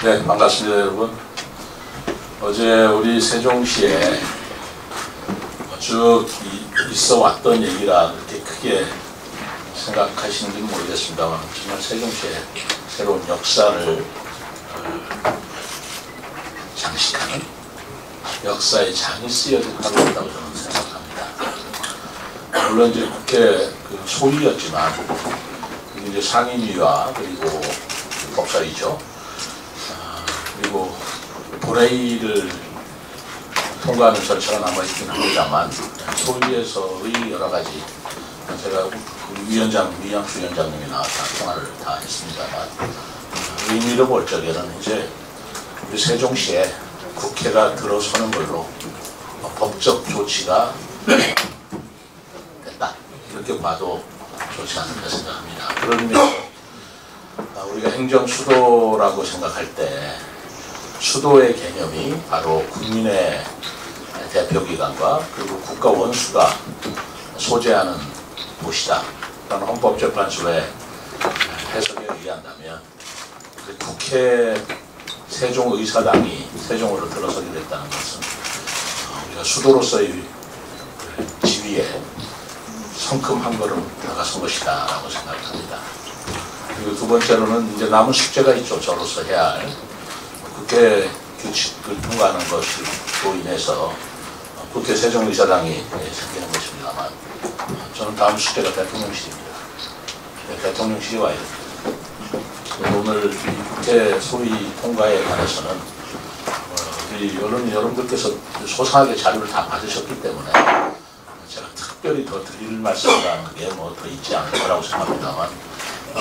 네, 반갑습니다, 여러분. 어제 우리 세종시에 쭉 있어 왔던 얘기라 그렇게 크게 생각하시는지는 모르겠습니다만, 정말 세종시의 새로운 역사를 장식하는 역사의 장이 쓰여질 하루였다고 저는 생각합니다. 물론 이제 국회 그 소위였지만, 이제 상임위와 그리고 법사위죠. 그리고 본회의를 통과하는 절차가 남아있긴 합니다만, 소위에서의 여러 가지, 제가 우리 위양수 위원장님이 나와서 통화를 다 했습니다만, 의미로 볼 적에는 이제 우리 세종시에 국회가 들어서는 걸로 법적 조치가 됐다, 이렇게 봐도 좋지 않을까 생각합니다. 그런 의미에서 우리가 행정수도라고 생각할 때 수도의 개념이 바로 국민의 대표기관과 그리고 국가원수가 소재하는 곳이다 라는 헌법재판소의 해석에 의한다면, 국회 세종의사당이 세종으로 들어서게 됐다는 것은 우리가 수도로서의 지위에 성큼 한 걸음 다가선 것이다 라고 생각합니다. 그리고 두 번째로는 이제 남은 숙제가 있죠. 저로서 해야 할 국회 규칙을 통과하는 것으로 인해서 국회 세종의사당이 생기는 것입니다만, 저는 다음 숙제가 대통령실입니다. 대통령실이 와야 됩니다. 오늘 국회 소위 통과에 관해서는 우리 여러분들께서 소상하게 자료를 다 받으셨기 때문에 제가 특별히 더 드릴 말씀이라는 게 뭐 더 있지 않을 거라고 생각합니다만,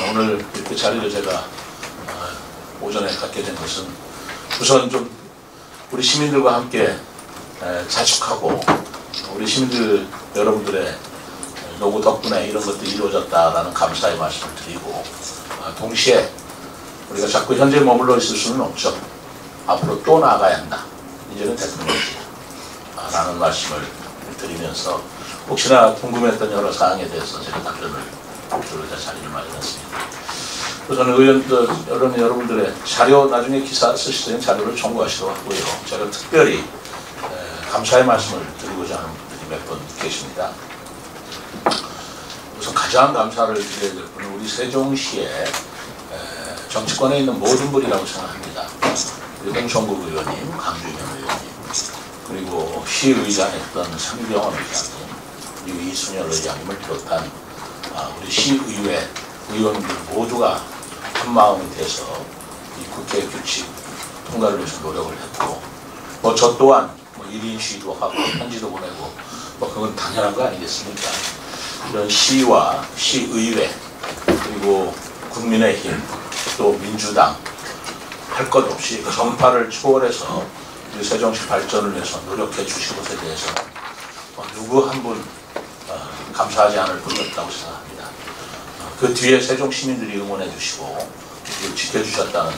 오늘 이렇게 자리를 제가 오전에 갖게 된 것은 우선 좀 우리 시민들과 함께 자축하고, 우리 시민들 여러분들의 노고 덕분에 이런 것들이 이루어졌다라는 감사의 말씀을 드리고, 동시에 우리가 자꾸 현재 머물러 있을 수는 없죠. 앞으로 또 나아가야 한다. 이제는 대통령이다 라는 말씀을 드리면서, 혹시나 궁금했던 여러 사항에 대해서 제가 답변을 드리자 자리를 마련했습니다. 저는 여러분들의 자료, 나중에 기사 쓰실 때는 자료를 청구하시도록 하고요. 제가 특별히 감사의 말씀을 드리고자 하는 분들이 몇 분 계십니다. 우선 가장 감사를 드려야 될 분은 우리 세종시의 정치권에 있는 모든 분이라고 생각합니다. 우리 홍성국 의원님, 강주현 의원님, 그리고 시의장 했던 상병원 의장님, 그리고 이순열 의장님을 비롯한 우리 시의회 의원들 모두가 한 마음이 돼서 이 국회 규칙 통과를 위해서 노력을 했고, 저 또한 1인 시위도 하고 편지도 보내고 그건 당연한 거 아니겠습니까? 이런 시와 시의회 그리고 국민의힘 또 민주당 할 것 없이 정파를 초월해서 우리 세종시 발전을 위해서 노력해 주신 것에 대해서 누구 한 분 감사하지 않을 분이 없다고 생각합니다. 그 뒤에 세종 시민들이 응원해 주시고 지켜주셨다는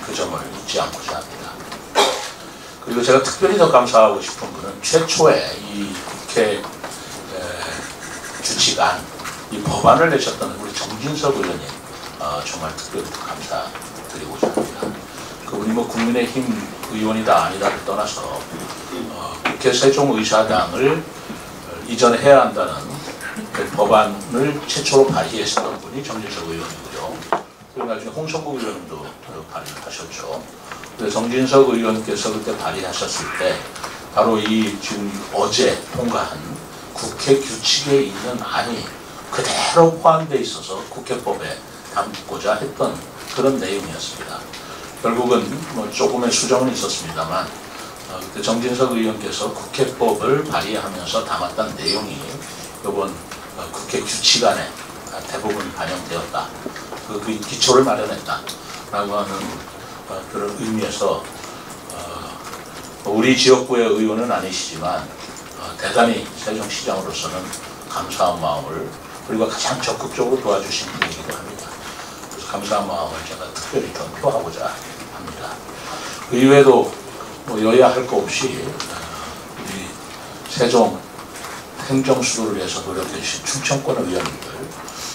그 점을 잊지 않고자 합니다. 그리고 제가 특별히 더 감사하고 싶은 분은 최초에 이 국회 규칙안, 이 법안을 내셨던 우리 정진석 의원님, 정말 특별히 더 감사드리고자 합니다. 그분이 국민의힘 의원이다 아니다를 떠나서 국회 세종의사당을 이전해야 한다는 그 법안을 최초로 발의했었던 분이 정진석 의원이고요. 그리고 나중에 홍성국 의원님도 발의를 하셨죠. 그래서 정진석 의원께서 그때 발의하셨을 때 바로 이 지금 어제 통과한 국회 규칙에 있는 안이 그대로 포함되어 있어서 국회법에 담고자 했던 그런 내용이었습니다. 결국은 조금의 수정은 있었습니다만, 그때 정진석 의원께서 국회법을 발의하면서 담았던 내용이 이번 국회 규칙안에 대부분 반영되었다. 그 기초를 마련했다라고 하는 그런 의미에서 우리 지역구의 의원은 아니시지만 대단히 세종시장으로서는 감사한 마음을, 그리고 가장 적극적으로 도와주신 분이기도 합니다. 그래서 감사한 마음을 제가 특별히 더 표하고자 합니다. 그 이외에도 여야 할 거 없이 우리 세종 행정수도를 위해서 노력해 주신 충청권 의원님들,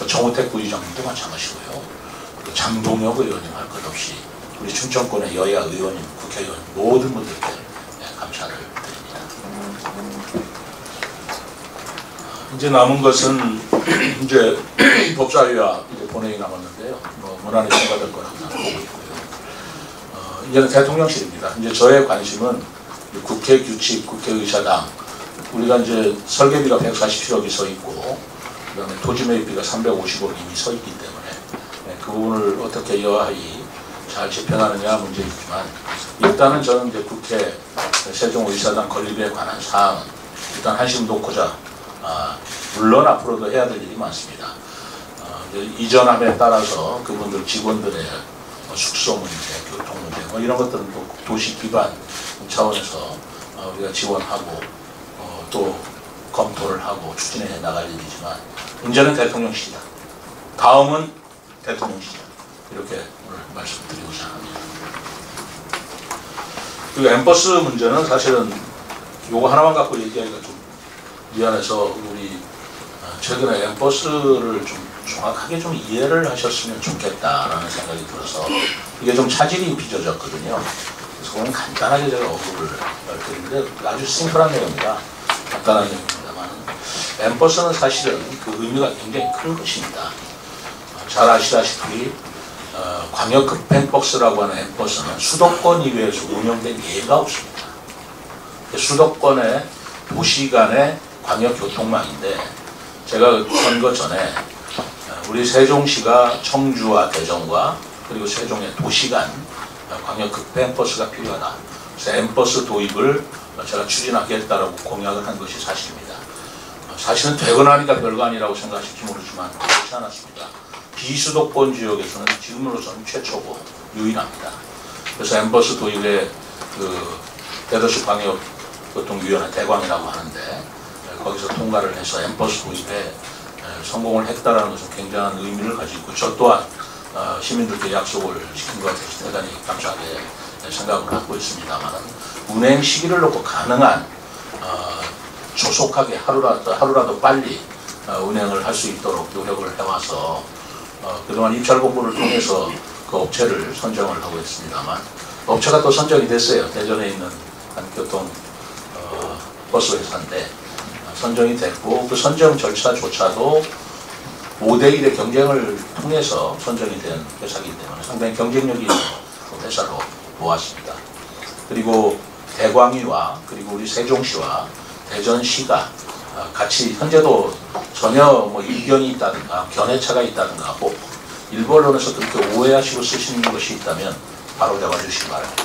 정우택 부의장님도 마찬가지고요. 장동혁 의원님 할 것 없이 우리 춘천권의 여야 의원님, 국회의원 모든 분들께 감사를 드립니다. 이제 남은 것은 이제 법사위와 이제 본회의 남았는데요. 뭐 무난히 통과될 거라고 저는 보고 있고요. 이제는 대통령실입니다. 이제 저의 관심은 국회 규칙, 국회의사당, 우리가 이제 설계비가 147억이 서 있고, 그다음에 토지 매입비가 350억이 이미 서 있기 때문에 그 부분을 어떻게 여하이 잘 재편하느냐 문제이지만, 일단은 저는 이제 국회 세종의사당 건립에 관한 사항은 일단 한심 놓고자, 물론 앞으로도 해야 될 일이 많습니다. 이전함에 따라서 그분들 직원들의 숙소 문제, 교통 문제, 뭐 이런 것들은 또 도시 기반 차원에서 우리가 지원하고 또 검토를 하고 추진해 나갈 일이지만, 문제는 대통령실이다. 다음은 대통령실이다. 이렇게 오늘 말씀드리고자 합니다. 그리고 엠버스 문제는 사실은 요거 하나만 갖고 얘기하기가 좀 미안해서, 우리 최근에 엠버스를 좀 정확하게 좀 이해를 하셨으면 좋겠다라는 생각이 들어서 이게 좀 차질이 빚어졌거든요. 그래서 그건 간단하게 제가 언급을 드리는데, 아주 심플한 내용입니다. 간단한 내용입니다만, 엠버스는 사실은 그 의미가 굉장히 큰 것입니다. 잘 아시다시피 광역급행버스라고 하는 엠버스는 수도권 이외에서 운영된 예가 없습니다. 수도권의 도시 간의 광역교통망인데, 제가 선거 전에 우리 세종시가 청주와 대전과 그리고 세종의 도시 간 광역급행버스가 필요하다. 그래서 엠버스 도입을 제가 추진하겠다라고 공약을 한 것이 사실입니다. 사실은 되거나 하니까 별거 아니라고 생각하실지 모르지만 그렇지 않았습니다. 비수도권 지역에서는 지금으로서는 최초고 유일합니다. 그래서 엠버스 도입에 그 대도시 광역교통위원회 대광이라고 하는데, 거기서 통과를 해서 엠버스 도입에 성공을 했다는 것은 굉장한 의미를 가지고 있고, 저 또한 시민들께 약속을 지킨 것 같아서 대단히 감사하게 생각을 하고 있습니다만, 운행 시기를 놓고 가능한 조속하게 하루라도 빨리 운행을 할 수 있도록 노력을 해와서 그동안 입찰 공고를 통해서 그 업체를 선정을 하고 있습니다만, 업체가 또 선정이 됐어요. 대전에 있는 한 교통 버스 회사인데 선정이 됐고, 그 선정 절차조차도 5대1의 경쟁을 통해서 선정이 된 회사이기 때문에 상당히 경쟁력이 있는 회사로 보았습니다. 그리고 대광위와 그리고 우리 세종시와 대전시가 같이 현재도 전혀 뭐 이견이 있다든가 견해차가 있다든가, 뭐 일부 언론에서 그렇게 오해하시고 쓰시는 것이 있다면 바로 잡아주시기 바랍니다.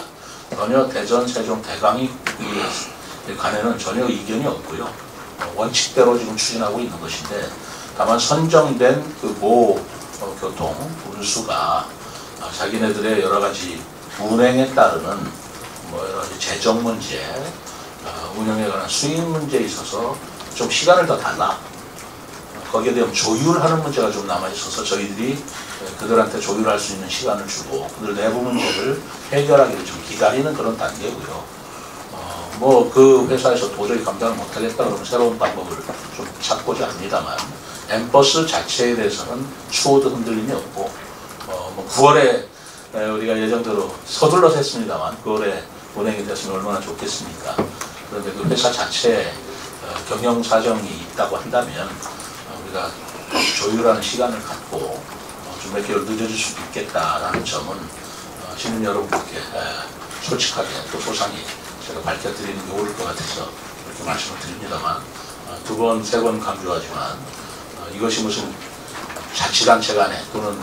전혀 대전, 세종, 대광위 간에는 전혀 이견이 없고요. 원칙대로 지금 추진하고 있는 것인데, 다만 선정된 그 모 교통 운수가 자기네들의 여러 가지 운행에 따르는 뭐 여러 가지 재정 문제, 운영에 관한 수익 문제에 있어서 좀 시간을 더 달라. 거기에 대한 조율하는 문제가 좀 남아 있어서 저희들이 그들한테 조율할 수 있는 시간을 주고 그들 내부 문제를 해결하기를 좀 기다리는 그런 단계고요. 뭐 그 회사에서 도저히 감당을 못하겠다 그러면 새로운 방법을 좀 찾고자 합니다만, 엠버스 자체에 대해서는 추호도 흔들림이 없고, 뭐 9월에 우리가 예정대로 서둘러서 했습니다만 9월에 운행이 됐으면 얼마나 좋겠습니까? 그런데 그 회사 자체에 경영 사정이 있다고 한다면 우리가 조율하는 시간을 갖고 좀 몇 개월 늦어질 수도 있겠다라는 점은 시민 여러분께 솔직하게 또 소상히 제가 밝혀드리는 게 옳을 것 같아서 이렇게 말씀을 드립니다만, 두 번, 세 번 강조하지만 이것이 무슨 자치단체 간에 또는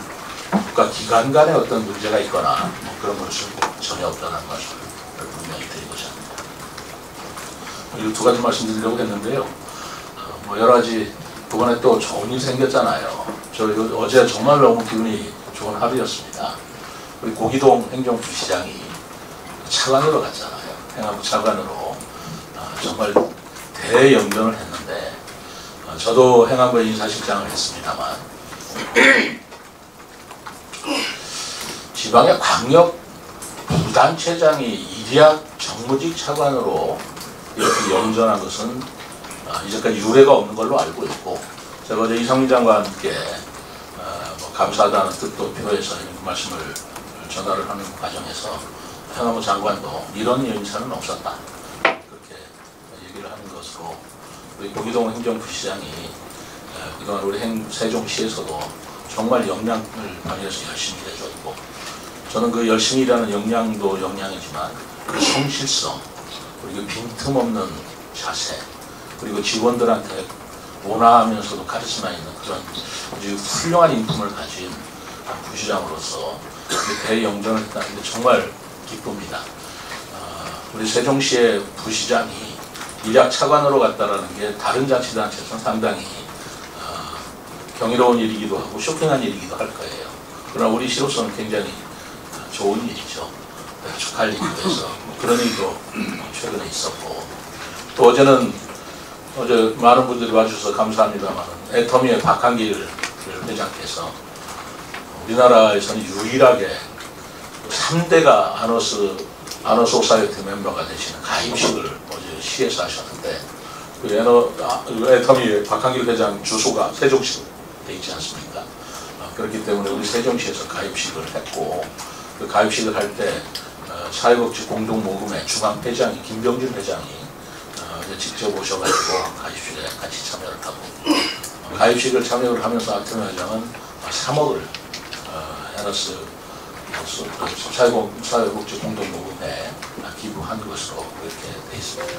국가기관 간에 어떤 문제가 있거나 뭐 그런 것은 전혀 없다는 것을 분명히 드리고자 합니다. 이 두 가지 말씀드리려고 했는데요. 뭐 여러 가지 이번에 또 좋은 일 생겼잖아요. 저 어제 정말 너무 기분이 좋은 하루였습니다. 우리 고기동 행정부시장이 차관으로 갔잖아요. 행안부 차관으로 정말 대연변을 했는데, 저도 행안부에 인사실장을 했습니다만 지방의 광역 부단체장이 일약 정무직 차관으로 이렇게 영전한 것은 이제까지 유례가 없는 걸로 알고 있고, 제가 어제 이상민 장관과 함께 뭐 감사하다는 뜻도 표해서 이런 말씀을 전화를 하는 과정에서 행안부 장관도 이런 인사는 없었다. 그렇게 얘기를 하는 것으로 우리 고기동 행정부시장이 그동안 우리 세종시에서도 정말 역량을 발휘해서 열심히 해줬고, 저는 그 열심히 일하는 역량도 역량이지만 그 성실성, 그리고 빈틈없는 자세, 그리고 직원들한테 온화하면서도 카리스마 있는 그런 아주 훌륭한 인품을 가진 부시장으로서 대영전을 했다는 게 정말 기쁩니다. 우리 세종시의 부시장이 일약 차관으로 갔다라는 게 다른 자치단체에서는 상당히 경이로운 일이기도 하고 쇼킹한 일이기도 할 거예요. 그러나 우리 시로서는 굉장히 좋은 일이죠. 축하할 일이기도 해서 그런 일도 최근에 있었고, 또 어제 많은 분들이 와주셔서 감사합니다만 애터미의 박한길 회장께서 우리나라에서는 유일하게 3대가 아너소사이어티 멤버가 되시는 가임식을 어제 시에서 하셨는데, 그 애터미 박한길 회장 주소가 세종시에 있지 않습니까? 그렇기 때문에 우리 세종시에서 가입식을 했고, 그 가입식을 할 때 사회복지 공동모금회 중앙회장이 김병준 회장이 직접 오셔가지고 가입식에 같이 참여를 하고, 가입식을 참여를 하면서 아트미 회장은 3억을 에너스 사회복지 공동모금회에 기부한 것으로 그렇게 되어 있습니다.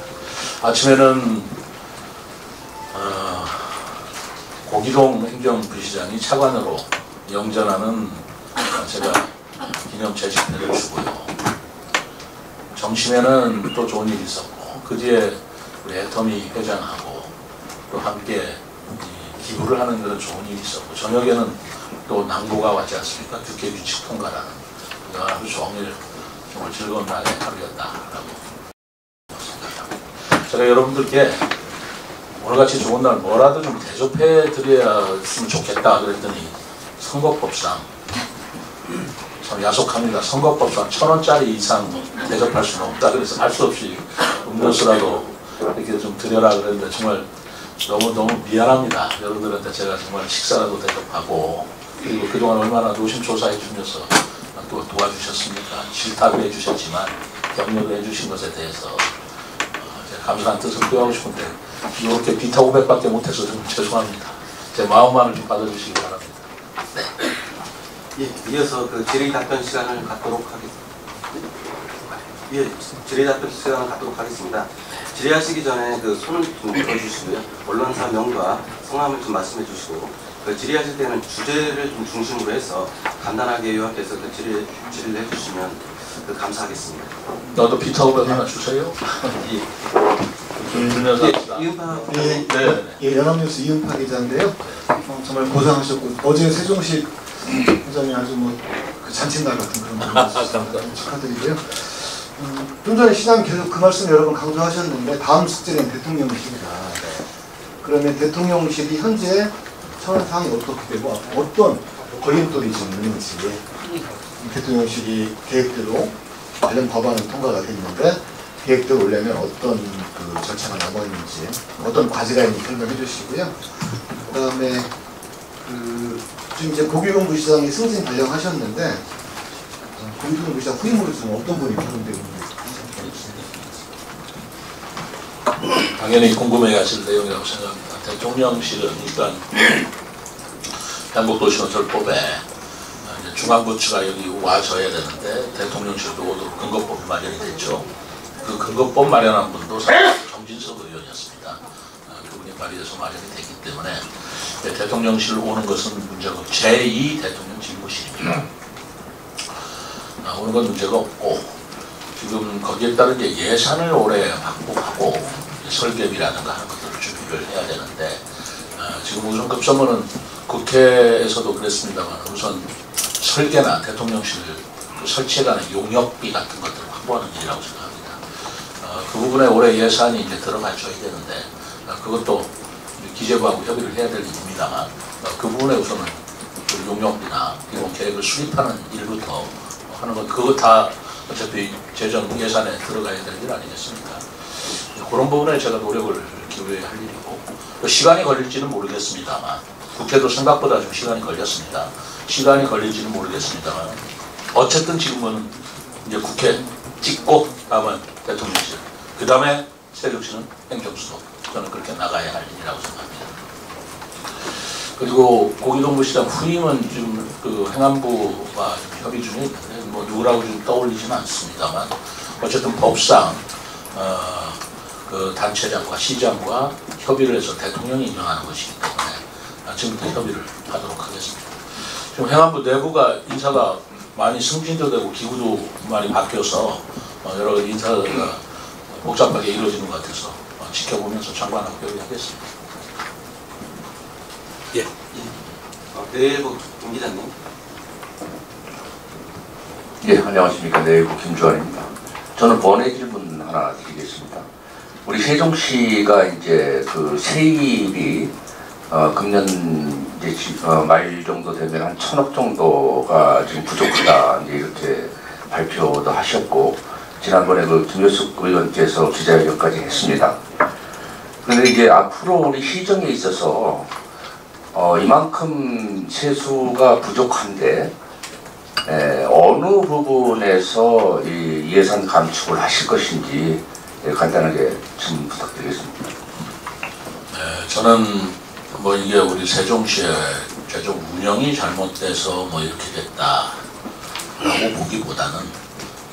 아침에는 고기동 행정부시장이 차관으로 영전하는 제가 기념 재직회를 주고요. 점심에는 또 좋은 일이 있었고, 그 뒤에 우리 애터미 회장하고 또 함께 기부를 하는 그런 좋은 일이 있었고, 저녁에는 또 낭보가 왔지 않습니까? 국회 규칙 통과라는 하루 종일 정말 즐거운 날의 하루였다라고 생각합니다. 제가 여러분들께 오늘같이 좋은 날 뭐라도 좀 대접해 드렸으면 좋겠다 그랬더니 선거법상 참 야속합니다. 선거법상 1,000원짜리 이상 대접할 수는 없다. 그래서 할 수 없이 음료수라도 이렇게 좀 드려라 그랬는데 정말 너무 미안합니다. 여러분들한테 제가 정말 식사라도 대접하고, 그리고 그동안 얼마나 노심초사해 주면서 또 도와주셨습니까? 질타도 해주셨지만 격려도 해주신 것에 대해서 제가 감사한 뜻을 표하고 싶은데 이렇게 비타 500밖에 못해서 좀 죄송합니다. 제 마음만을 좀 받아주시기 바랍니다. 네. 예, 이어서 그 질의 답변 시간을 갖도록 하겠습니다. 예, 질의 답변 시간을 갖도록 하겠습니다. 질의하시기 전에 그 손을 좀 들어주시고요. 언론사 명과 성함을 좀 말씀해 주시고, 그 질의하실 때는 주제를 좀 중심으로 해서 간단하게 요약해서 그 질의를 해주시면 감사하겠습니다. 너도 비타 500 하나 주세요. 예, 연합뉴스 이은파 기자인데요. 정말 고생하셨고, 어제 세종시 회장이 아주 그 잔칫날 같은 그런 거 축하드리고요. 좀 전에 시장님 계속 그 말씀 여러 번 강조하셨는데, 다음 숙제는 대통령실이다. 그러면 대통령실이 현재 처한 상황이 어떻게 되고 어떤 걸림돌이 좀 있는지, 대통령실이 계획대로 관련 법안은 통과가 됐는데 계획대로 오려면 어떤 그 절차가 남아 있는지, 어떤 과제가 있는지 설명해 주시고요. 그다음에 지금 이제 고기동 부시장이 승진 발령하셨는데, 고기동 부시장 후임으로 지금 어떤 분이 발령되고 있는지. 당연히 궁금해하실 내용이라고 생각합니다. 대통령실은 일단 한국도시건설법에 중앙부처가 여기 와줘야 되는데 대통령실도 오도록 근거법이 마련이 됐죠. 그 근거법 마련한 분도 정진석 의원이었습니다. 그분이 발의돼서 마련이 됐기 때문에 대통령실 오는 것은 문제가 없고, 제2 대통령 집무실입니다. 오는 건 문제가 없고, 지금 거기에 따른 예산을 올해 확보하고 설계비라든가 하는 것들을 준비를 해야 되는데, 지금 우선 급선무는 국회에서도 그랬습니다만 우선 설계나 대통령실 설치해가는 용역비 같은 것들을 확보하는 일이라고 생각합니다. 그 부분에 올해 예산이 이제 들어가줘야 되는데, 그것도 기재부하고 협의를 해야 될 일입니다만, 그 부분에 우선은 용역비나 이런 계획을 수립하는 일부터 하는 것, 그거 다 어차피 재정 예산에 들어가야 될 일 아니겠습니까? 그런 부분에 제가 노력을 기울여야 할 일이고, 시간이 걸릴지는 모르겠습니다만, 국회도 생각보다 좀 시간이 걸렸습니다. 시간이 걸릴지는 모르겠습니다만, 어쨌든 지금은 이제 국회 찍고 다음은 대통령실, 그 다음에 세종시는 행정수도. 저는 그렇게 나가야 할 일이라고 생각합니다. 그리고 고기동부시장 후임은 지금 그 행안부와 협의 중에 있는데 뭐 누구라고 좀 떠올리지는 않습니다만 어쨌든 법상 그 단체장과 시장과 협의를 해서 대통령이 임명하는 것이기 때문에 지금부터 협의를 하도록 하겠습니다. 지금 행안부 내부가 인사가 많이 승진도 되고 기구도 많이 바뀌어서 여러 가지 인사가 복잡하게 이루어지는 것 같아서 지켜보면서 장관하고 협의하겠습니다. 예. 내일부 김 기자님. 예, 안녕하십니까. 내일부 김주환입니다. 저는 번외 질문 하나 드리겠습니다. 우리 세종시가 이제 그 세입이 금년 이제 말 정도 되면 한 1,000억 정도가 지금 부족하다 이제 이렇게 발표도 하셨고 지난번에 그 김효숙 의원께서 기자회견까지 했습니다. 그런데 이제 앞으로 우리 시정에 있어서 이만큼 세수가 부족한데 어느 부분에서 이 예산 감축을 하실 것인지 간단하게 좀 부탁드리겠습니다. 네, 저는 뭐 이게 우리 세종시의 최종 운영이 잘못돼서 뭐 이렇게 됐다라고 보기보다는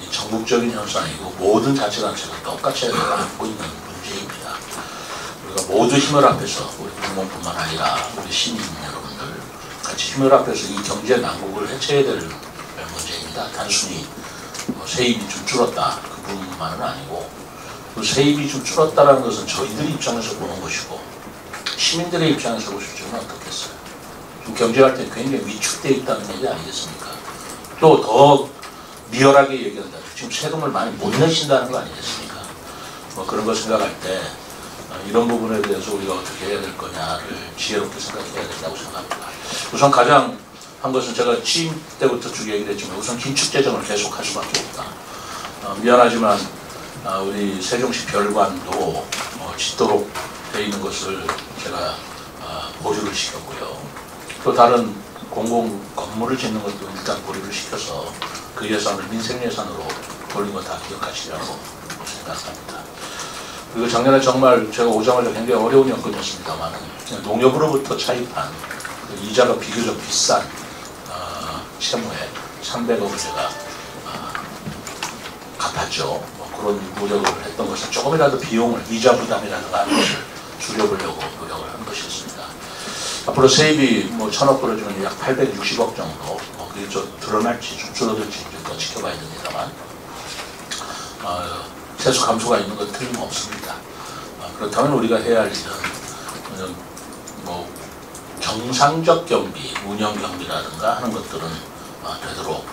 이 전국적인 현상이고 모든 자치단체가 똑같이 안고 있는 문제입니다. 우리가 모두 힘을 합해서 우리 공무원뿐만 아니라 우리 시민 여러분들 같이 힘을 합해서 이 경제 난국을 해체해야 될 문제입니다. 단순히 뭐 세입이 좀 줄었다 그 부분만은 아니고 그 세입이 좀 줄었다라는 것은 저희들 입장에서 보는 것이고 시민들의 입장에서 보시면 어떻겠어요? 지금 경제활동이 굉장히 위축되어 있다는 얘기 아니겠습니까? 또 더 리얼하게 얘기한다. 지금 세금을 많이 못 내신다는 거 아니겠습니까? 뭐 그런 거 생각할 때 이런 부분에 대해서 우리가 어떻게 해야 될 거냐를 지혜롭게 생각해야 된다고 생각합니다. 우선 가장 한 것은 제가 취임 때부터 쭉 얘기를 했지만 우선 긴축재정을 계속할 수밖에 없다. 미안하지만 우리 세종시 별관도 짓도록 되어 있는 것을 제가 보류를 시켰고요. 또 다른 공공 건물을 짓는 것도 일단 보류를 시켜서 그 예산을 민생 예산으로 돌린 거 다 기억하시라고 생각합니다. 그리고 작년에 정말 제가 오자마자 굉장히 어려운 연금이었습니다만 농협으로부터 차입한 그 이자가 비교적 비싼 채무에 300억을 제가 갚았죠. 그런 노력을 했던 것은 조금이라도 비용을 이자 부담이라든가 하는 것을 줄여보려고 노력을 한 것이었습니다. 앞으로 세입이 뭐 1,000억 벌어지면 약 860억 정도 그게 좀 드러날지 좀 줄어들지 좀 더 지켜봐야 됩니다만 세수 감소가 있는 건 틀림없습니다. 그렇다면 우리가 해야 할 일은 뭐 정상적 경비, 운영 경비라든가 하는 것들은 되도록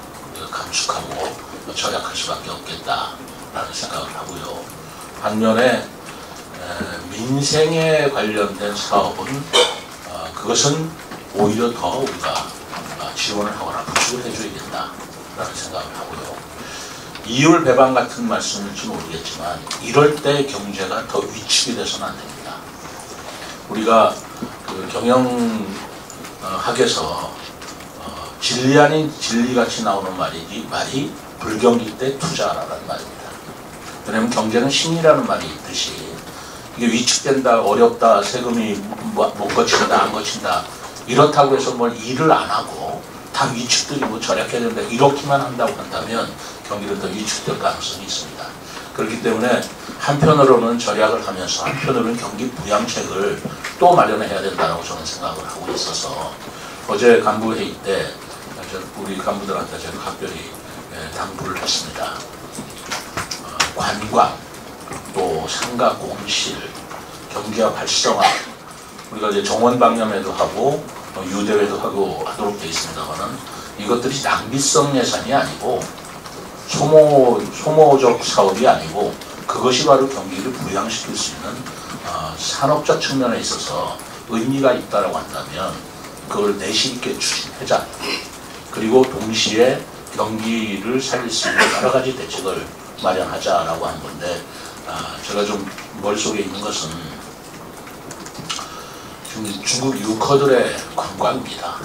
감축하고 절약할 수밖에 없겠다라는 생각을 하고요. 반면에 민생에 관련된 사업은 그것은 오히려 더 우리가 지원을 하거나 부축을 해줘야겠다라는 생각을 하고요. 이율 배방 같은 말씀일지 모르겠지만 이럴 때 경제가 더 위축이 돼서는 안 됩니다. 우리가 그 경영학에서 진리 아닌 진리같이 나오는 말이 불경기 때 투자하라는 말입니다. 왜냐하면 경제는 심리라는 말이 있듯이 이게 위축된다, 어렵다, 세금이 못 거친다, 안 거친다 이렇다고 해서 뭘 일을 안 하고 다 위축들이고 절약해야 된다 이렇게만 한다고 한다면 경기는 더 위축될 가능성이 있습니다. 그렇기 때문에 한편으로는 절약을 하면서 한편으로는 경기 부양책을 또 마련해야 된다고 저는 생각을 하고 있어서 어제 간부회의 때 우리 간부들한테 제가 각별히 당부를 했습니다. 관광, 또 상가 공실, 경기업 활성화 우리가 이제 정원 방념회도 하고 유대회도 하고 하도록 되어 있습니다만은 이것들이 낭비성 예산이 아니고 소모적 사업이 아니고 그것이 바로 경기를 부양시킬 수 있는 산업적 측면에 있어서 의미가 있다라고 한다면 그걸 내실 있게 추진하자. 그리고 동시에 경기를 살릴 수 있는 여러 가지 대책을 마련하자라고 한 건데 제가 좀 머릿속에 있는 것은 지금 중국 유커들의 관광입니다.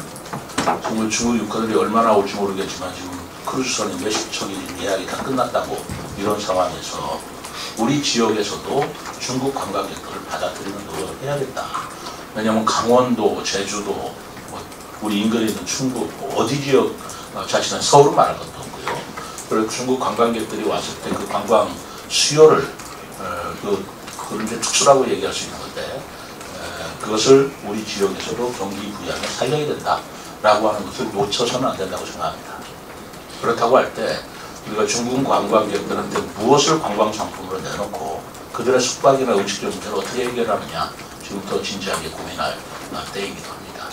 정말 중국 유커들이 얼마나 올지 모르겠지만 지금 크루즈선이 몇십 척이 예약이 다 끝났다고 이런 상황에서 우리 지역에서도 중국 관광객들을 받아들이는 노력을 해야겠다. 왜냐하면 강원도, 제주도, 뭐 우리 인근에 있는 충북, 어디 지역 자치는 서울은 말할 것도 없고요. 그리고 중국 관광객들이 왔을 때 그 관광 수요를 그걸 이제 특수라고 얘기할 수 있는 건데 그것을 우리 지역에서도 경기 부양에 살려야 된다라고 하는 것을 놓쳐서는 안 된다고 생각합니다. 그렇다고 할 때 우리가 중국 관광객들한테 무엇을 관광 상품으로 내놓고 그들의 숙박이나 음식점 문제를 어떻게 해결하느냐 지금부터 진지하게 고민할 때이기도 합니다.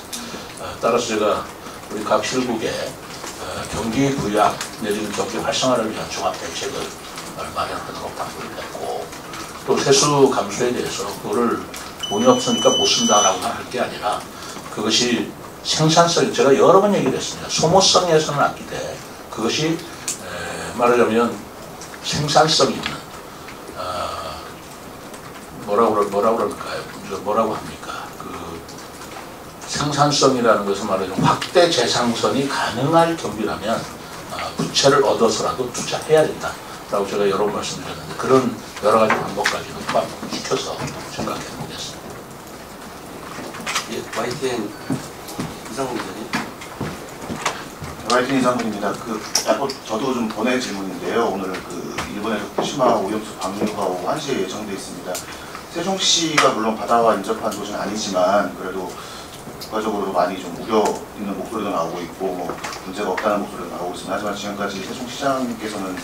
따라서 제가 우리 각 실국에 경기 부양 내지는 경기 활성화를 위한 종합 대책을 마련하도록 당부를 했고 또 세수 감소에 대해서 그거를 돈이 없으니까 못 쓴다라고 할 게 아니라 그것이 생산성, 제가 여러 번 얘기를 했습니다. 소모성에서는 아끼되 그것이 말하자면 생산성 있는 뭐라고 그럴까요? 뭐라고 합니까? 그 생산성이라는 것은 말하자면 확대 재상선이 가능할 경비라면 부채를 얻어서라도 투자해야 된다라고 제가 여러 번 말씀드렸는데 그런 여러 가지 방법까지도 포함시켜서 생각해 보겠습니다. 예, YTN 이상훈 기자님. YTN 이상훈입니다. 저도 좀 번외 질문인데요. 오늘 일본에서 후쿠시마 오염수 방류가 1시에 예정돼 있습니다. 세종시가 물론 바다와 인접한 도시는 아니지만 그래도 국가적으로도 많이 좀 우려 있는 목소리도 나오고 있고 문제가 없다는 목소리도 나오고 있습니다. 하지만 지금까지 세종시장께서는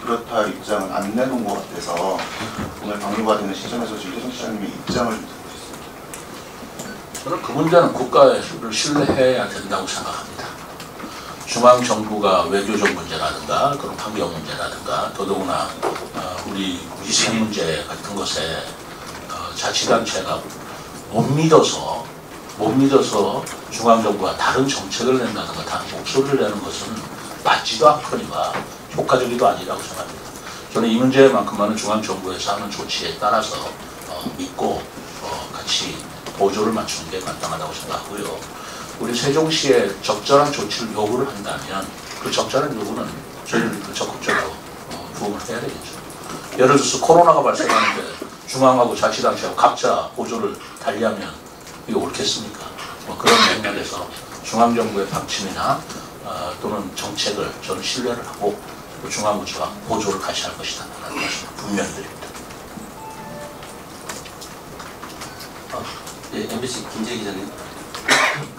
그렇다 입장을 안 내놓은 것 같아서 오늘 방류가 되는 시점에서 지금 세종시장님의 입장을 좀 듣고 싶습니다. 저는 그 문제는 국가를 신뢰해야 된다고 생각합니다. 중앙정부가 외교적 문제라든가 그런 환경 문제라든가 더더구나 우리 위생 문제 같은 것에 자치단체가 못 믿어서 중앙정부가 다른 정책을 낸다든가 다른 목소리를 내는 것은 맞지도 않거니와 효과적이도 아니라고 생각합니다. 저는 이 문제만큼만은 중앙정부에서 하는 조치에 따라서 믿고 같이 보조를 맞추는 게 마땅하다고 생각하고요. 우리 세종시에 적절한 조치를 요구를 한다면 그 적절한 요구는 저희는 적극적으로 부응을 해야 되겠죠. 예를 들어서 코로나가 발생하는데 중앙하고 자치단체하고 각자 보조를 달리하면 이게 옳겠습니까? 그런 맥락에서 중앙정부의 방침이나 또는 정책을 저는 신뢰를 하고 중앙부처가 보조를 같이 할 것이다 라는 말씀을 분명히 드립니다. 예, MBC 김재희 기자님.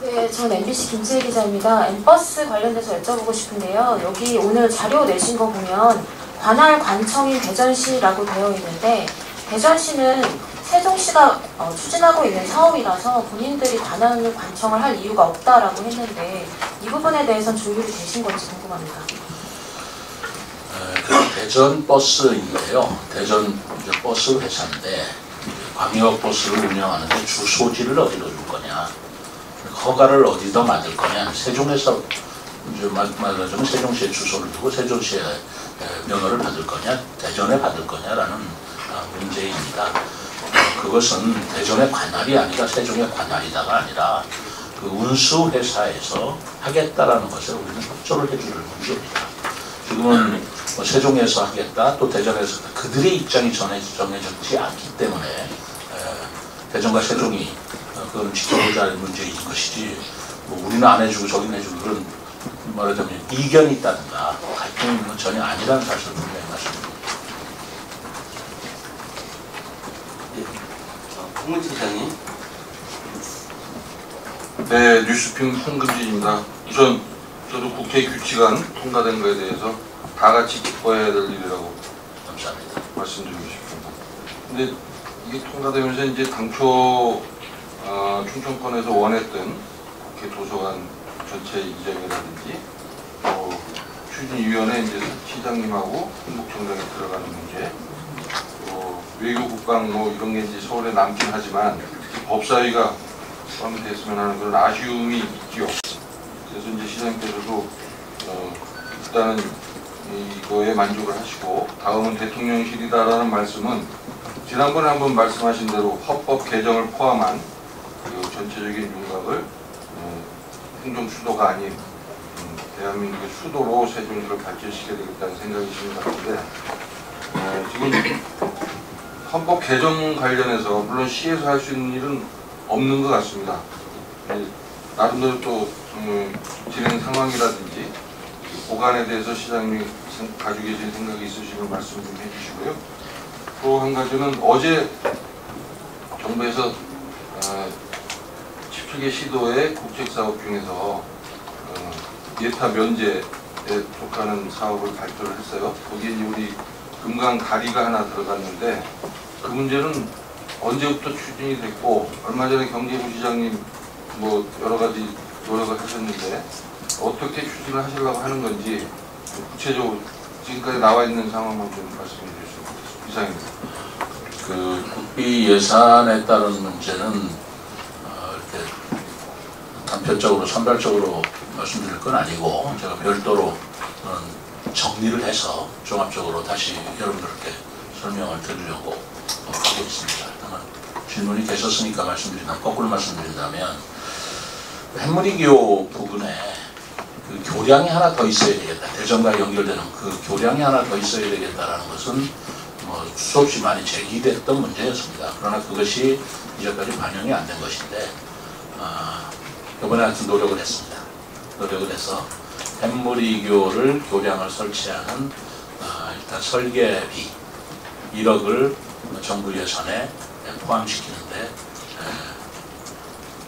네, 전 MBC 김재희 기자입니다. 엠버스 관련돼서 여쭤보고 싶은데요. 여기 오늘 자료 내신 거 보면 관할 관청인 대전시라고 되어 있는데 대전시는 세종시가 추진하고 있는 사업이라서 본인들이 관할 관청을 할 이유가 없다라고 했는데 이 부분에 대해서는 조율이 되신 건지 궁금합니다. 대전 버스인데요. 대전 버스 회사인데 광역 버스를 운영하는데 주소지를 어디로 줄 거냐, 허가를 어디다 만들 거냐, 세종에서 이제 말하자면 세종시에 주소를 두고 세종시에 면허를 받을 거냐, 대전에 받을 거냐라는 문제입니다. 그것은 대전의 관할이 아니라 세종의 관할이다가 아니라 그 운수회사에서 하겠다라는 것에 우리는 협조를 해줄 문제입니다. 지금은 세종에서 하겠다, 또 대전에서 그들의 입장이 정해졌지 않기 때문에 대전과 세종이 그건 지켜보자는 문제인 것이지 우리는 안 해주고 저기는 해주고 그런 말하자면 이견이 있다든가 갈등이 있는 건 전혀 아니라는 사실을 분명히 말씀드립니다. 홍문치 기자님. 네, 뉴스핑 홍금진입니다. 우선 저도 국회 규칙안 통과된 거에 대해서 다 같이 기뻐해야 될 일이라고 감사합니다. 말씀드리고 싶습니다. 근데 이게 통과되면서 이제 당초 충청권에서 원했던 국회 도서관 전체 이전이라든지 추진위원회 이제 시장님하고 행복청장에 들어가는 문제, 외교국방 이런 게 이제 서울에 남긴 하지만 법사위가 포함이 됐으면 하는 그런 아쉬움이 있죠. 그래서 이제 시장님께서도 일단은 이거에 만족을 하시고 다음은 대통령실이다라는 말씀은 지난번에 한번 말씀하신 대로 헌법 개정을 포함한 그 전체적인 윤곽을 행정 수도가 아닌 대한민국의 수도로 세종시를 발전시켜야 되겠다는 생각이신 것 같은데 지금 헌법 개정 관련해서 물론 시에서 할 수 있는 일은 없는 것 같습니다. 나름대로 또 진행 상황이라든지 보관에 대해서 시장님이 가지고 계신 생각이 있으시면 말씀 좀 해주시고요. 또 한 가지는 어제 정부에서 17개 시도의 국책사업 중에서 예타 면제에 속하는 사업을 발표를 했어요. 거기에 이제 우리 금강 다리가 하나 들어갔는데 그 문제는 언제부터 추진이 됐고 얼마 전에 경제부 시장님 뭐 여러 가지 노력을 하셨는데 어떻게 추진을 하시려고 하는 건지 구체적으로 지금까지 나와 있는 상황만 좀 말씀해 주시면 이상입니다. 그 국비 예산에 따른 문제는 이렇게 단편적으로 선별적으로 말씀드릴 건 아니고 제가 별도로 정리를 해서 종합적으로 다시 여러분들께 설명을 드리려고 하고 있습니다. 다만 질문이 계셨으니까 말씀드린다면 거꾸로 말씀드린다면 햇물이교 부분에 그 교량이 하나 더 있어야 되겠다. 대전과 연결되는 그 교량이 하나 더 있어야 되겠다라는 것은 뭐 수없이 많이 제기됐던 문제였습니다. 그러나 그것이 이제까지 반영이 안 된 것인데 이번에 하여튼 노력을 했습니다. 노력을 해서 햇물이교를 교량을 설치하는 일단 설계비 1억을 정부 예산에 포함시키는데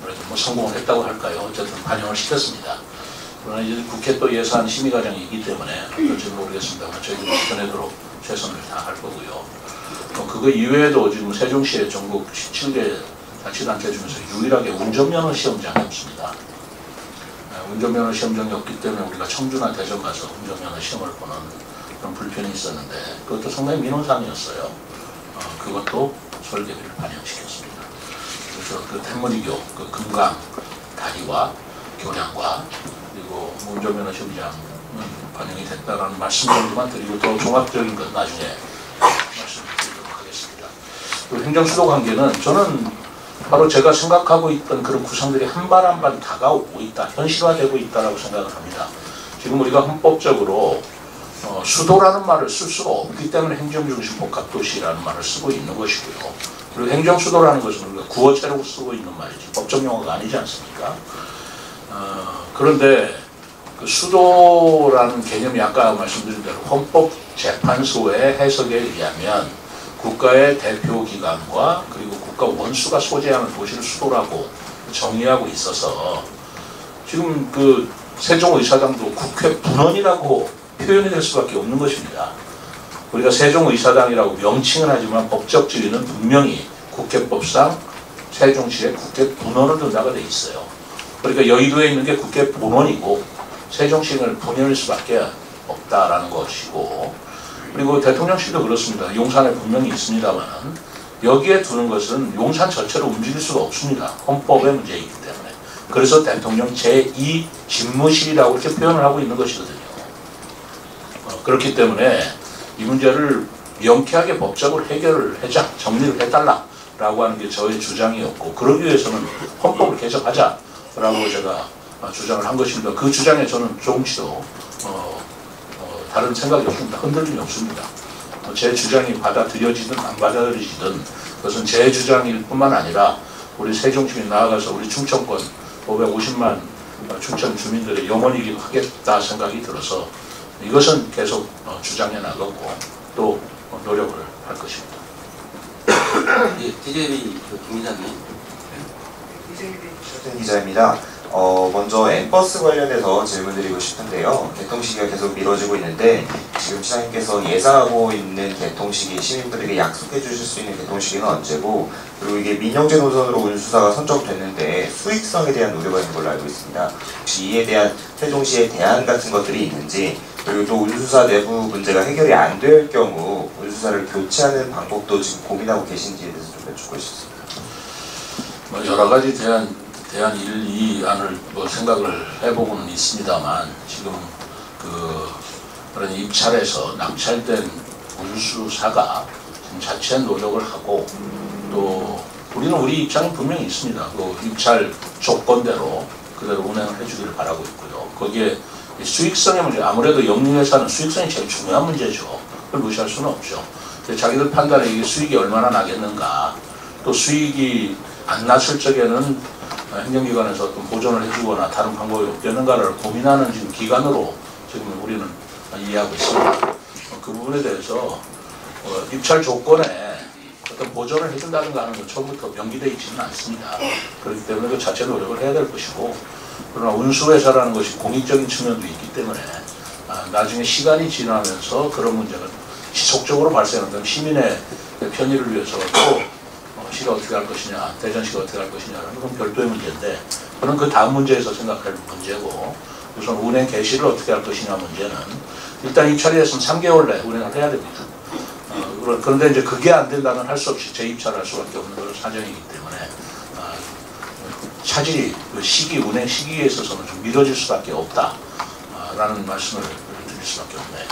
그래도 뭐 성공을 했다고 할까요? 어쨌든 반영을 시켰습니다. 그러나 이제 국회 또 예산 심의 과정이기 때문에 어떨지는 모르겠습니다만 저희도 전에도록 최선을 다할 거고요. 그거 이외에도 지금 세종시의 전국 17개 자치단체 중에서 유일하게 운전면허 시험장이 없습니다. 운전면허 시험장이 없기 때문에 우리가 청주나 대전 가서 운전면허 시험을 보는 그런 불편이 있었는데 그것도 상당히 민원사항이었어요. 그것도 설계비를 반영시켰습니다. 그래서 그 햇물이교, 그 금강 다리와 교량과 그리고 운전면허 시험장은 반영이 됐다라는 말씀 정도만 드리고 더 종합적인 건 나중에 말씀드리도록 하겠습니다. 그 행정수도 관계는 저는 바로 제가 생각하고 있던 그런 구상들이 한 발 한 발 다가오고 있다, 현실화되고 있다라고 생각을 합니다. 지금 우리가 헌법적으로 수도라는 말을 쓸 수가 없기 때문에 행정중심 복합도시라는 말을 쓰고 있는 것이고요. 그리고 행정수도라는 것은 우리가 구어체로 쓰고 있는 말이지 법적 용어가 아니지 않습니까? 그런데 그 수도라는 개념이 아까 말씀드린 대로 헌법재판소의 해석에 의하면 국가의 대표기관과 그리고 국가 원수가 소재하는 도시를 수도라고 정의하고 있어서 지금 그 세종의사당도 국회 분원이라고 표현이 될 수밖에 없는 것입니다. 우리가 세종의사당이라고 명칭은 하지만 법적 지위는 분명히 국회법상 세종시에 국회 분원을 둔다가 돼 있어요. 그러니까 여의도에 있는 게 국회 본원이고 세종시를 분원일 수밖에 없다라는 것이고 그리고 대통령실도 그렇습니다. 용산에 분명히 있습니다만 여기에 두는 것은 용산 전체로 움직일 수가 없습니다. 헌법의 문제이기 때문에. 그래서 대통령 제2 집무실이라고 이렇게 표현을 하고 있는 것이거든요. 그렇기 때문에 이 문제를 명쾌하게 법적으로 해결을 하자, 정리를 해달라라고 하는 게 저의 주장이었고 그러기 위해서는 헌법을 개정하자라고 제가 주장을 한 것입니다. 그 주장에 저는 조금씩도 다른 생각이 없습니다. 흔들림이 없습니다. 제 주장이 받아들여지든 안 받아들여지든 그것은 제 주장일 뿐만 아니라 우리 세종시민 나아가서 우리 충청권 550만 충청 주민들의 영원이기도 하겠다 생각이 들어서 이것은 계속 주장해 나가고 또 노력을 할 것입니다. 예, TJB 김 기자님. 최준 기자입니다. 먼저 엠버스 관련해서 질문드리고 싶은데요. 개통 시기가 계속 미뤄지고 있는데 지금 시장님께서 예상하고 있는 개통 시기, 시민들에게 약속해 주실 수 있는 개통 시기는 언제고 그리고 이게 민영제 노선으로 운수사가 선정됐는데 수익성에 대한 우려가 있는 걸로 알고 있습니다. 혹시 이에 대한 세종시의 대안 같은 것들이 있는지 그리고 또 운수사 내부 문제가 해결이 안 될 경우 운수사를 교체하는 방법도 지금 고민하고 계신지에 대해서 좀 여쭙고 싶습니다. 여러 가지 대안 1, 2안을 생각을 해보고는 있습니다만 지금 그런 입찰에서 낙찰된 운수사가 지금 자체 노력을 하고 또 우리는 우리 입장이 분명히 있습니다. 그 입찰 조건대로 그대로 운행을 해주기를 바라고 있고요. 거기에 이 수익성의 문제, 아무래도 영리회사는 수익성이 제일 중요한 문제죠. 그걸 무시할 수는 없죠. 자기들 판단에 이게 수익이 얼마나 나겠는가, 또 수익이 안 났을 적에는 행정기관에서 어떤 보전을 해주거나 다른 방법이 없겠는가를 고민하는 지금 기간으로 지금 우리는 이해하고 있습니다. 그 부분에 대해서 입찰 조건에 어떤 보전을 해준다든가 하는 건 처음부터 명기되어 있지는 않습니다. 그렇기 때문에 그 자체 노력을 해야 될 것이고, 그러나 운수회사라는 것이 공익적인 측면도 있기 때문에 나중에 시간이 지나면서 그런 문제가 지속적으로 발생하는 시민의 편의를 위해서 또 시가 어떻게 할 것이냐, 대전시가 어떻게 할 것이냐는 건 별도의 문제인데, 그런 그 다음 문제에서 생각할 문제고, 우선 운행 개시를 어떻게 할 것이냐 문제는 일단 입찰이었으면 3개월 내에 운행을 해야 됩니다. 그런데 이제 그게 안 된다면 할 수 없이 재입찰할 수밖에 없는 그런 사정이기 때문에 차질이 그 시기, 운행 시기에 있어서는 좀 미뤄질 수밖에 없다라는 말씀을 드릴 수밖에 없네요.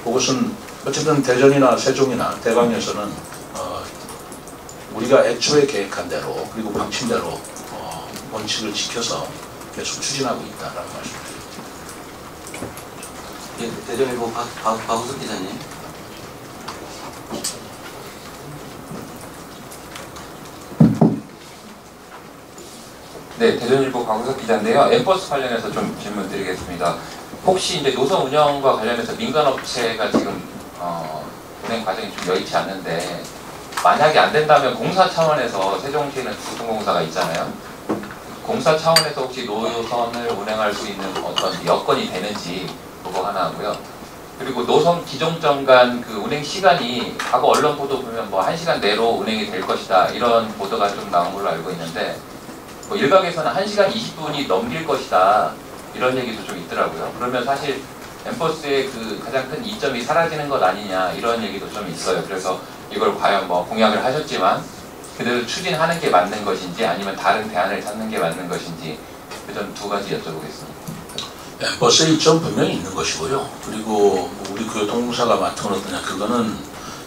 그것은 어쨌든 대전이나 세종이나 대광에서는 우리가 애초에 계획한 대로 그리고 방침대로 원칙을 지켜서 계속 추진하고 있다라는 말씀입니다. 예, 대전일보 박우석 기자님. 네, 대전일보 박우석 기자인데요. 엠버스 관련해서 좀 질문 드리겠습니다. 혹시 이제 노선 운영과 관련해서 민간업체가 지금 운행 과정이 좀 여의치 않는데, 만약에 안 된다면 공사 차원에서 세종시에는 교통공사가 있잖아요. 공사 차원에서 혹시 노선을 운행할 수 있는 어떤 여건이 되는지 그거 하나 하고요. 그리고 노선 기종점 간 그 운행 시간이 과거 언론 보도 보면 뭐 1시간 내로 운행이 될 것이다 이런 보도가 좀 나온 걸로 알고 있는데, 뭐 일각에서는 1시간 20분이 넘길 것이다 이런 얘기도 좀 있더라고요. 그러면 사실 엠버스의 그 가장 큰 이점이 사라지는 것 아니냐 이런 얘기도 좀 있어요. 그래서 이걸 과연 뭐 공약을 하셨지만 그대로 추진하는 게 맞는 것인지 아니면 다른 대안을 찾는 게 맞는 것인지 그 점 두 가지 여쭤보겠습니다. 엠버스의 이점 분명히 있는 것이고요. 그리고 우리 교통공사가 맡은 어떠냐, 그거는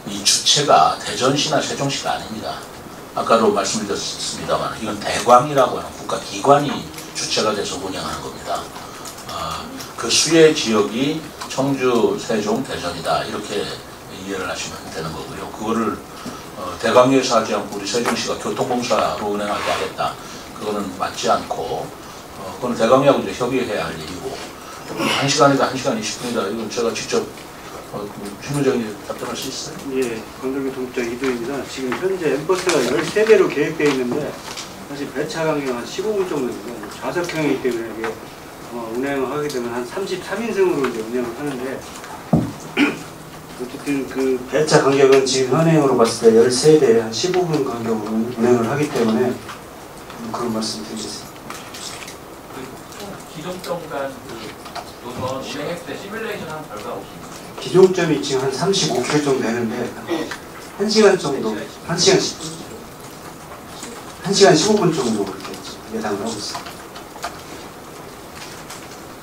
이 주체가 대전시나 세종시가 아닙니다. 아까도 말씀드렸습니다만 이건 대광이라고 하는 국가기관이 주체가 돼서 운영하는 겁니다. 그 수혜 지역이 청주, 세종, 대전이다 이렇게 이해를 하시면 되는 거고요. 그거를 대광역에서 하지 않고 우리 세종시가 교통공사로 운행하게 하겠다, 그거는 맞지 않고 그건 대광역하고 이제 협의해야 할 일이고, 1시간이다 1시간 20분이다 이건 제가 직접 실무적인 답변할 수 있어요? 예, 광덕의 동부장 이도입니다. 지금 현재 엠버스가 13대로 계획되어 있는데 사실 배차 간격은 한 15분 정도입니다. 좌석형이기 때문에 이게 운행을 하게 되면 한 33인승으로 이제 운행을 하는데, 어쨌든 그 배차 간격은 지금 현행으로 봤을 때 13대 한 15분 간격으로 운행을 하기 때문에 그런 말씀 드리겠습니다. 기종점 간 그 노선 운행했을 때 시뮬레이션 한 결과 없습니다. 기종점이 지금 한 35km 정도 되는데 1시간 정도, 1시간 15분 정도 그렇게 예상을 하고 있습니다.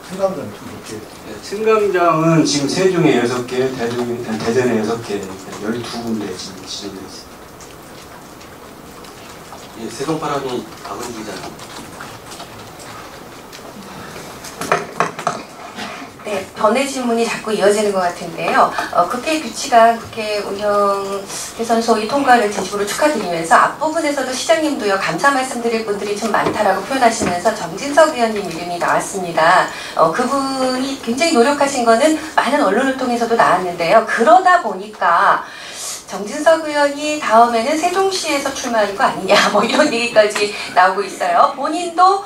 승강장 이렇게. 승강장은 지금 세종에 6개, 대전에 6개, 12군데 지금 지정되어 있습니다. 예, 세종바람이 박은 기자님. 네, 번외 질문이 자꾸 이어지는 것 같은데요. 국회 규칙안 국회 운영 개선 소위 통과를 진심으로 축하드리면서 앞부분에서도 시장님도요, 감사 말씀드릴 분들이 좀 많다라고 표현하시면서 정진석 의원님 이름이 나왔습니다. 그분이 굉장히 노력하신 거는 많은 언론을 통해서도 나왔는데요. 그러다 보니까 정진석 의원이 다음에는 세종시에서 출마하는 거 아니냐 뭐 이런 얘기까지 나오고 있어요. 본인도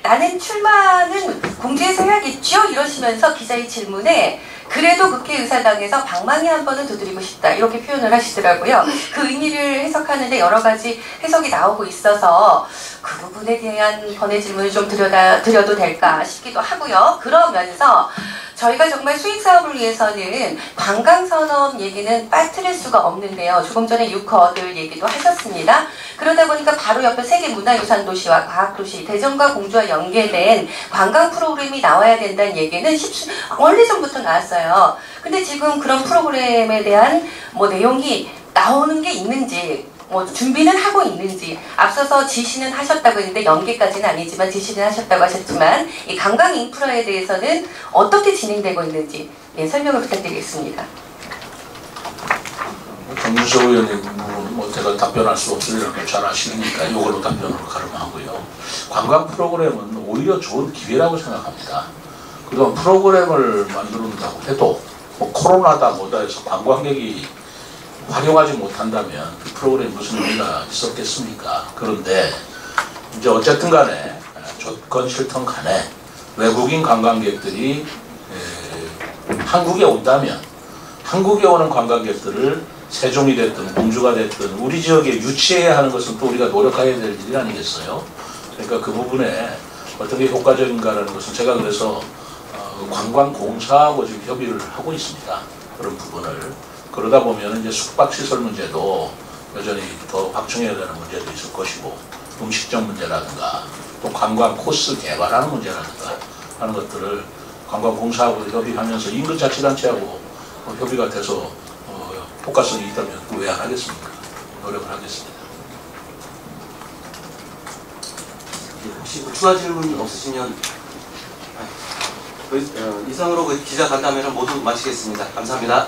나는 출마는 공주에서 해야겠죠? 이러시면서 기자의 질문에 그래도 국회의사당에서 방망이 한 번은 두드리고 싶다 이렇게 표현을 하시더라고요. 그 의미를 해석하는데 여러 가지 해석이 나오고 있어서 그 부분에 대한 번외 질문을 좀 드려도 될까 싶기도 하고요. 그러면서 저희가 정말 수익사업을 위해서는 관광산업 얘기는 빠뜨릴 수가 없는데요. 조금 전에 유커들 얘기도 하셨습니다. 그러다 보니까 바로 옆에 세계문화유산 도시와 과학도시, 대전과 공주와 연계된 관광 프로그램이 나와야 된다는 얘기는 오래전부터 나왔어요. 근데 지금 그런 프로그램에 대한 뭐 내용이 나오는 게 있는지 뭐 준비는 하고 있는지, 앞서서 지시는 하셨다고 했는데 연계까지는 아니지만 지시는 하셨다고 하셨지만 이 관광 인프라에 대해서는 어떻게 진행되고 있는지 설명을 부탁드리겠습니다. 정주석 의원님 뭐 제가 답변할 수 없으리라는 걸 잘 아시니까 이걸로 답변으로 가름하고요. 관광 프로그램은 오히려 좋은 기회라고 생각합니다. 그동안 프로그램을 만든다고 해도 뭐 코로나다 뭐다 해서 관광객이 활용하지 못한다면 그 프로그램이 무슨 의미가 있었겠습니까? 그런데 이제 어쨌든 간에 좋건 싫던 간에 외국인 관광객들이 한국에 온다면 한국에 오는 관광객들을 세종이 됐든 공주가 됐든 우리 지역에 유치해야 하는 것은 또 우리가 노력해야 될 일이 아니겠어요? 그러니까 그 부분에 어떻게 효과적인가라는 것은 제가 그래서 관광공사하고 지금 협의를 하고 있습니다. 그런 부분을. 그러다 보면 이제 숙박시설 문제도 여전히 더 확충해야 되는 문제도 있을 것이고 음식점 문제라든가 또 관광 코스 개발하는 문제라든가 하는 것들을 관광공사하고 협의하면서 인근자치단체하고 협의가 돼서 효과성이 있다면 왜 안 하겠습니까? 노력을 하겠습니다. 혹시 추가 질문 없으시면 이상으로 기자 간담회를 모두 마치겠습니다. 감사합니다.